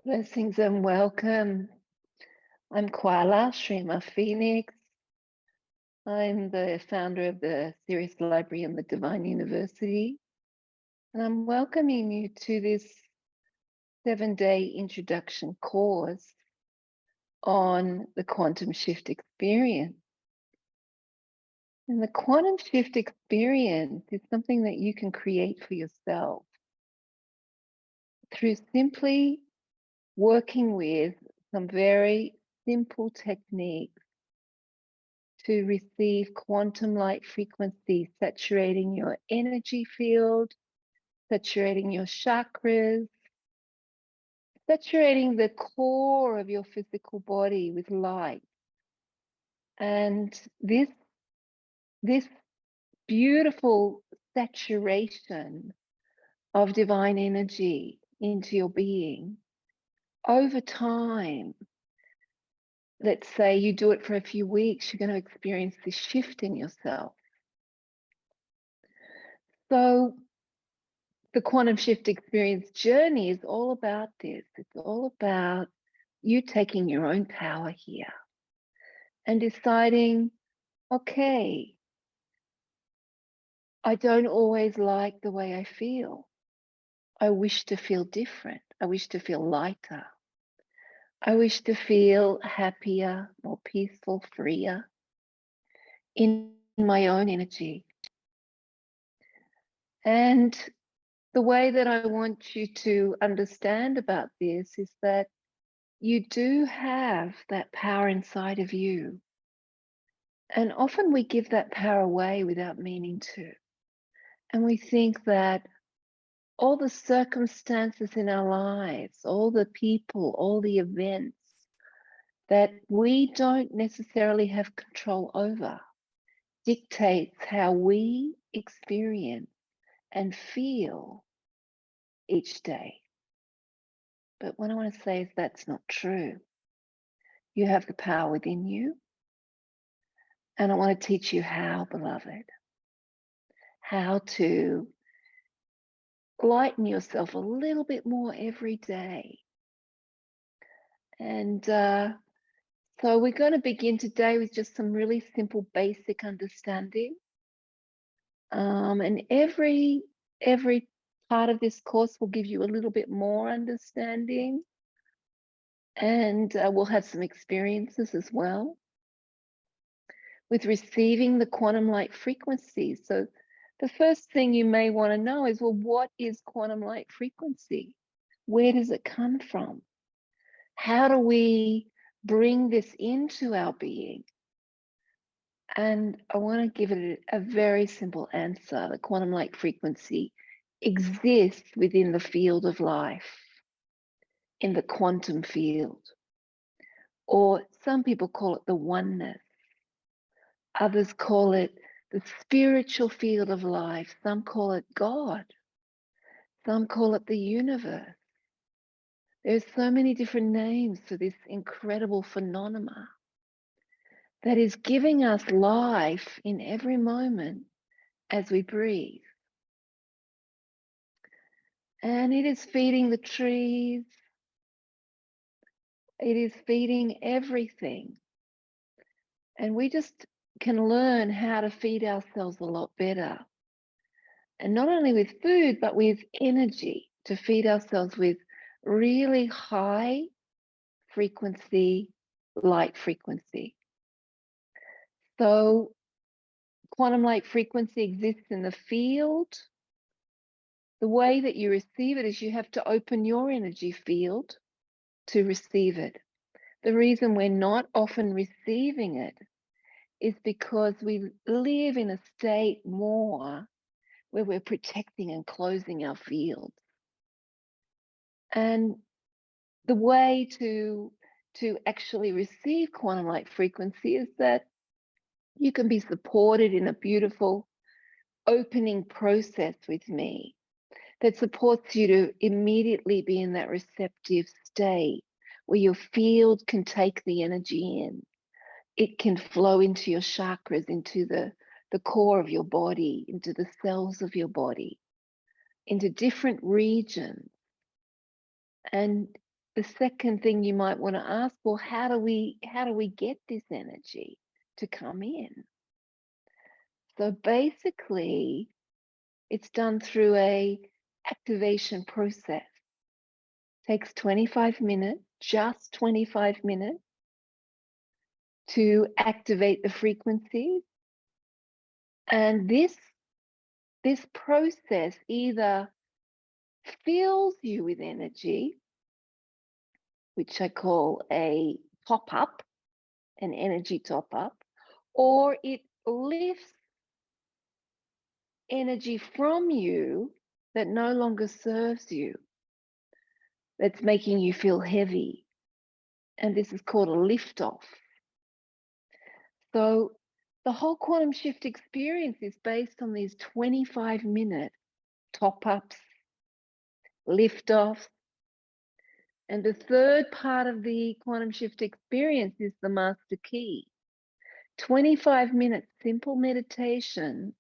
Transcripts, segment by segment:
Blessings and welcome. I'm Koala, Shrima Phoenix. I'm the founder of the Sirius Library and the Divine University. And I'm welcoming you to this 7-day introduction course on the quantum shift experience. And the quantum shift experience is something that you can create for yourself through simply working with some very simple techniques to receive quantum light frequency, saturating your energy field, saturating your chakras, saturating the core of your physical body with light. And this beautiful saturation of divine energy into your being over time, let's say you do it for a few weeks, you're going to experience this shift in yourself. So the quantum shift experience journey is all about this. It's all about you taking your own power here and deciding, okay, I don't always like the way I feel. I wish to feel different. I wish to feel lighter. I wish to feel happier, more peaceful, freer in my own energy. And the way that I want you to understand about this is that you do have that power inside of you. And often we give that power away without meaning to. And we think that all the circumstances in our lives, all the people, all the events that we don't necessarily have control over dictates how we experience and feel each day. But what I want to say is that's not true. You have the power within you. And I want to teach you how, beloved, how to lighten yourself a little bit more every day. And so we're going to begin today with just some really simple, basic understanding. And every part of this course will give you a little bit more understanding. And we'll have some experiences as well with receiving the quantum light frequency. So the first thing you may want to know is, well, what is quantum light frequency? Where does it come from? How do we bring this into our being? And I want to give it a very simple answer. The quantum light frequency exists within the field of life, in the quantum field, or some people call it the oneness. Others call it the spiritual field of life. Some call it God. Some call it the universe. There's so many different names for this incredible phenomena that is giving us life in every moment as we breathe. And it is feeding the trees. It is feeding everything. And we just can learn how to feed ourselves a lot better. And not only with food, but with energy, to feed ourselves with really high frequency, light frequency. So quantum light frequency exists in the field. The way that you receive it is you have to open your energy field to receive it. The reason we're not often receiving it is because we live in a state more where we're protecting and closing our fields. And the way to actually receive quantum light frequency is that you can be supported in a beautiful opening process with me that supports you to immediately be in that receptive state where your field can take the energy in. It can flow into your chakras, into the core of your body, into the cells of your body, into different regions. And the second thing you might want to ask, well, how do we get this energy to come in? So basically, it's done through a activation process. Takes 25 minutes, just 25 minutes to activate the frequencies. And this process either fills you with energy, which I call a top up, an energy top up, or it lifts energy from you that no longer serves you, that's making you feel heavy. And this is called a lift off. So the whole quantum shift experience is based on these 25-minute top ups, lift offs. And the third part of the quantum shift experience is the master key. 25-minute simple meditation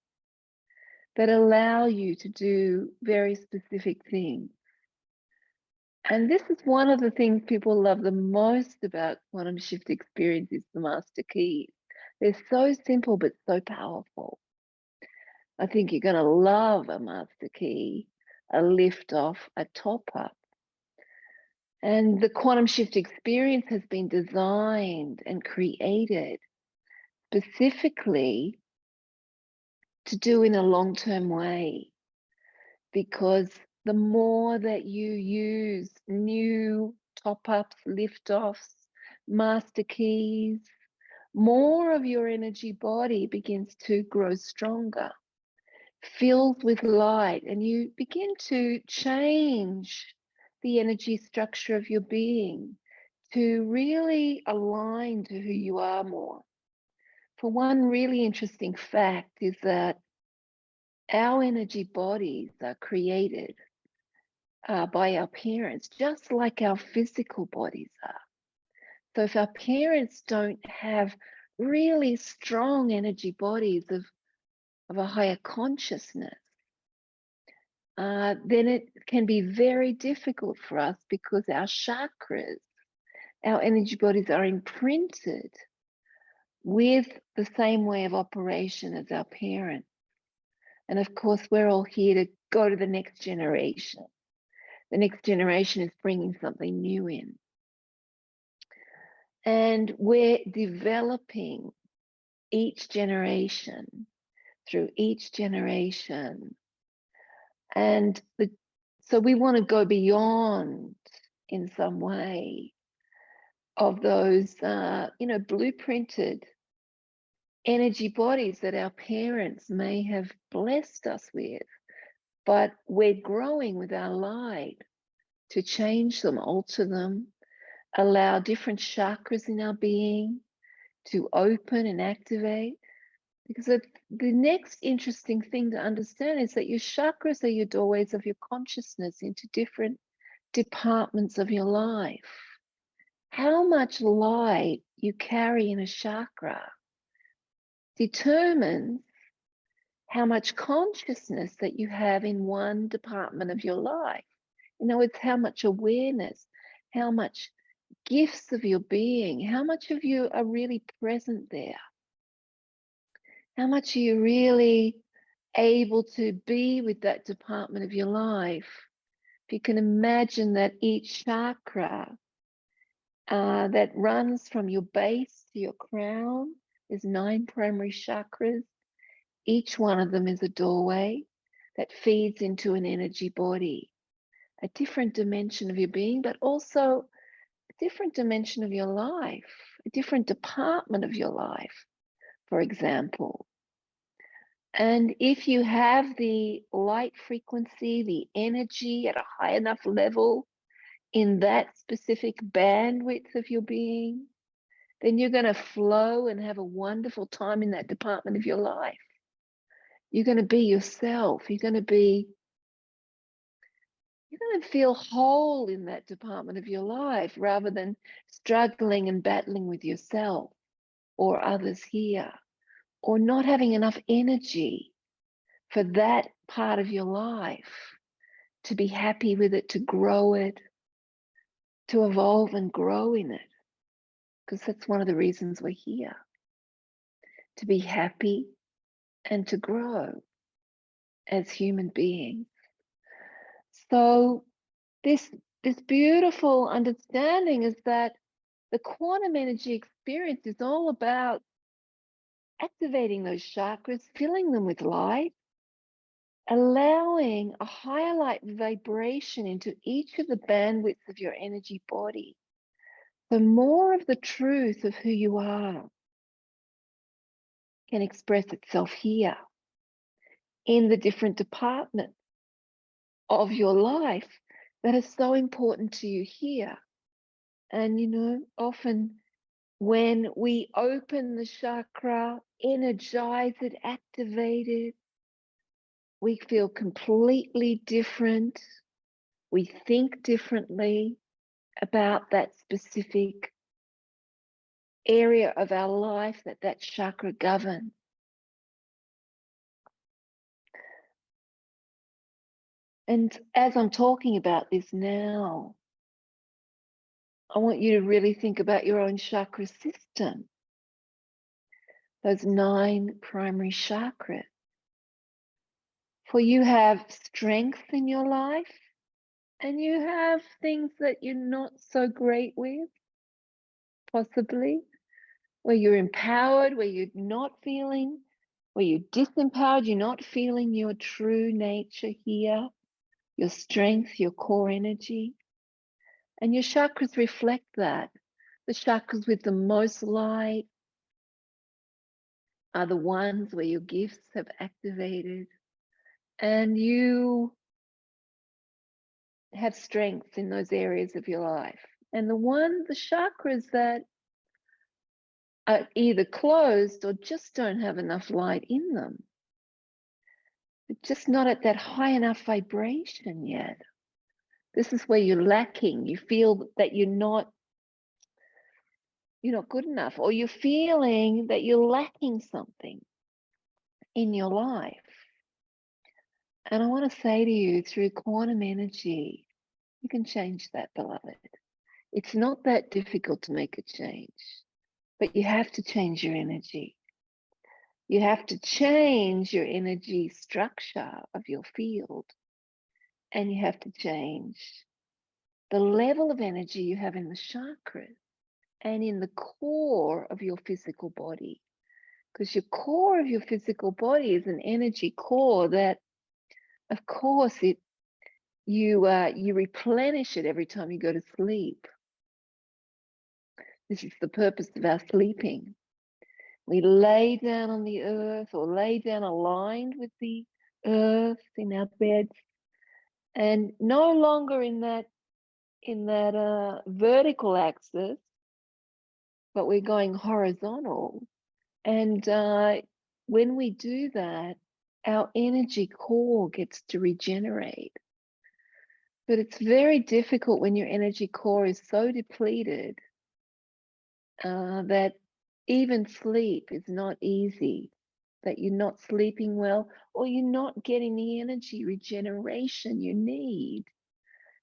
that allow you to do very specific things. And this is one of the things people love the most about quantum shift experience is the master keys. They're so simple but so powerful. I think you're going to love a master key, a lift off, a top up. And the quantum shift experience has been designed and created specifically to do in a long-term way, because the more that you use new top-ups, lift-offs, master keys, more of your energy body begins to grow stronger, filled with light, and you begin to change the energy structure of your being to really align to who you are more. For one really interesting fact is that our energy bodies are created by our parents, just like our physical bodies are. So if our parents don't have really strong energy bodies of a higher consciousness, then it can be very difficult for us because our chakras, our energy bodies are imprinted with the same way of operation as our parents. And of course, we're all here to go to the next generation. The next generation is bringing something new in. And we're developing each generation through each generation. And so we want to go beyond in some way of those, blueprinted energy bodies that our parents may have blessed us with, but we're growing with our light to change them, alter them, allow different chakras in our being to open and activate. Because the next interesting thing to understand is that your chakras are your doorways of your consciousness into different departments of your life. How much light you carry in a chakra determines how much consciousness that you have in one department of your life. It's how much awareness, how much gifts of your being, how much of you are really present there? How much are you really able to be with that department of your life? If you can imagine that each chakra that runs from your base to your crown, there's 9 primary chakras. Each one of them is a doorway that feeds into an energy body, a different dimension of your being, but also a different dimension of your life, a different department of your life, for example. And if you have the light frequency, the energy at a high enough level in that specific bandwidth of your being, then you're going to flow and have a wonderful time in that department of your life. You're going to be yourself. You're going to feel whole in that department of your life rather than struggling and battling with yourself or others here, or not having enough energy for that part of your life to be happy with it, to grow it, to evolve and grow in it, because that's one of the reasons we're here, to be happy and to grow as human beings. So this beautiful understanding is that the quantum energy experience is all about activating those chakras, filling them with light, allowing a higher light vibration into each of the bandwidths of your energy body. The more of the truth of who you are can express itself here in the different departments of your life that are so important to you here. And, often when we open the chakra, energize it, activate it, we feel completely different. We think differently about that specific area of our life that chakra governs. And as I'm talking about this now, I want you to really think about your own chakra system, those 9 primary chakras. For you have strength in your life and you have things that you're not so great with, possibly, where you're empowered, where you're not feeling, where you're disempowered, you're not feeling your true nature here, your strength, your core energy. And your chakras reflect that. The chakras with the most light are the ones where your gifts have activated and you have strength in those areas of your life. And the chakras that are either closed or just don't have enough light in them, they're just not at that high enough vibration yet. This is where you're lacking. You feel that you're not good enough, or you're feeling that you're lacking something in your life. And I want to say to you, through quantum energy, you can change that, beloved. It's not that difficult to make a change, but you have to change your energy. You have to change your energy structure of your field, and you have to change the level of energy you have in the chakras and in the core of your physical body. Because your core of your physical body is an energy core that, of course, you replenish it every time you go to sleep. This is the purpose of our sleeping. We lay down on the earth or lay down aligned with the earth in our beds, and no longer in that vertical axis, but we're going horizontal. And when we do that, our energy core gets to regenerate. But it's very difficult when your energy core is so depleted that even sleep is not easy, that you're not sleeping well, or you're not getting the energy regeneration you need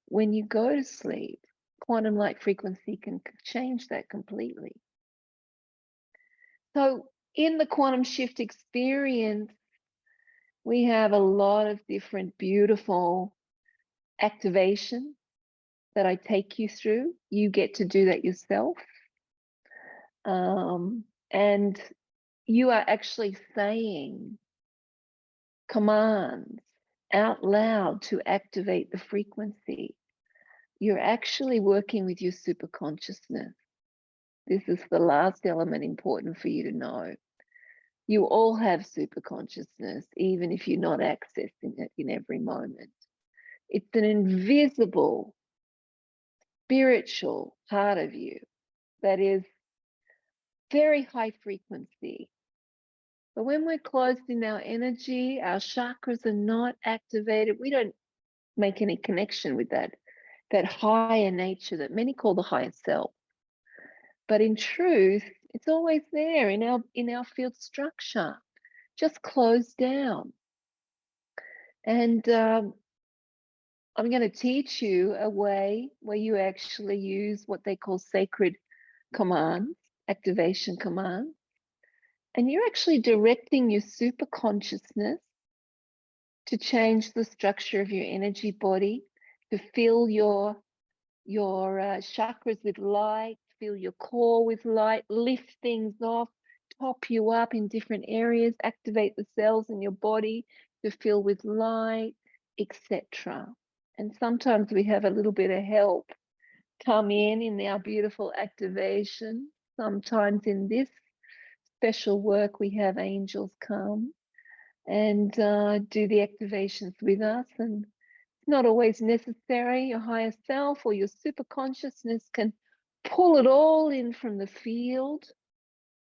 when you go to sleep. Quantum light frequency can change that completely. So in the quantum shift experience, we have a lot of different beautiful activation that I take you through. You get to do that yourself. And you are actually saying commands out loud to activate the frequency. You're actually working with your superconsciousness. This is the last element important for you to know. You all have superconsciousness, even if you're not accessing it in every moment. It's an invisible, spiritual part of you that is very high frequency. But when we're closed in our energy, our chakras are not activated. We don't make any connection with that higher nature that many call the higher self. But in truth, it's always there in our field structure, just closed down. And I'm going to teach you a way where you actually use what they call sacred commands, activation commands, and you're actually directing your super consciousness to change the structure of your energy body, to fill your chakras with light, fill your core with light, lift things off, top you up in different areas, activate the cells in your body to fill with light, etc. And sometimes we have a little bit of help come in our beautiful activation. Sometimes in this special work, we have angels come and do the activations with us. And it's not always necessary. Your higher self or your super consciousness can pull it all in from the field,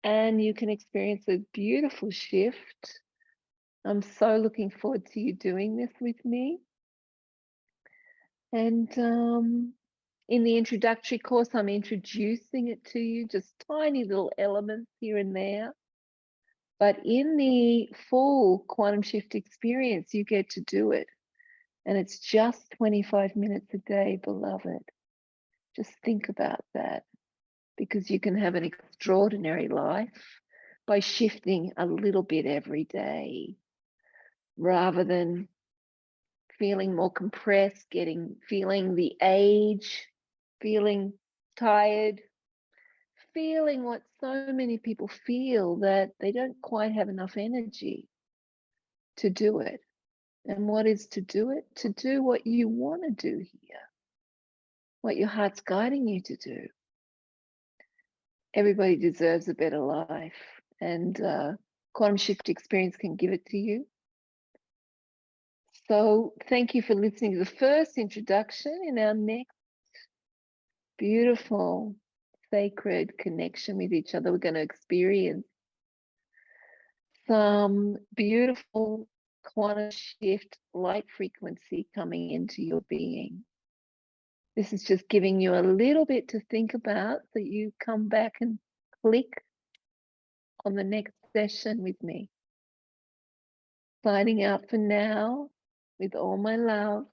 and you can experience a beautiful shift. I'm so looking forward to you doing this with me. And in the introductory course, I'm introducing it to you, just tiny little elements here and there. But in the full quantum shift experience, you get to do it. And it's just 25 minutes a day, beloved. Just think about that, because you can have an extraordinary life by shifting a little bit every day, rather than feeling more compressed, feeling the age, feeling tired, feeling what so many people feel, that they don't quite have enough energy to do it. And what is to do it? To do what you want to do here, what your heart's guiding you to do. Everybody deserves a better life, and quantum shift experience can give it to you. So thank you for listening to the first introduction in our next beautiful sacred connection with each other. We're going to experience some beautiful quantum shift light frequency coming into your being. This is just giving you a little bit to think about, so you come back and click on the next session with me. Signing out for now with all my love.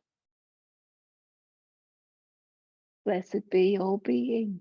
Blessed be all beings.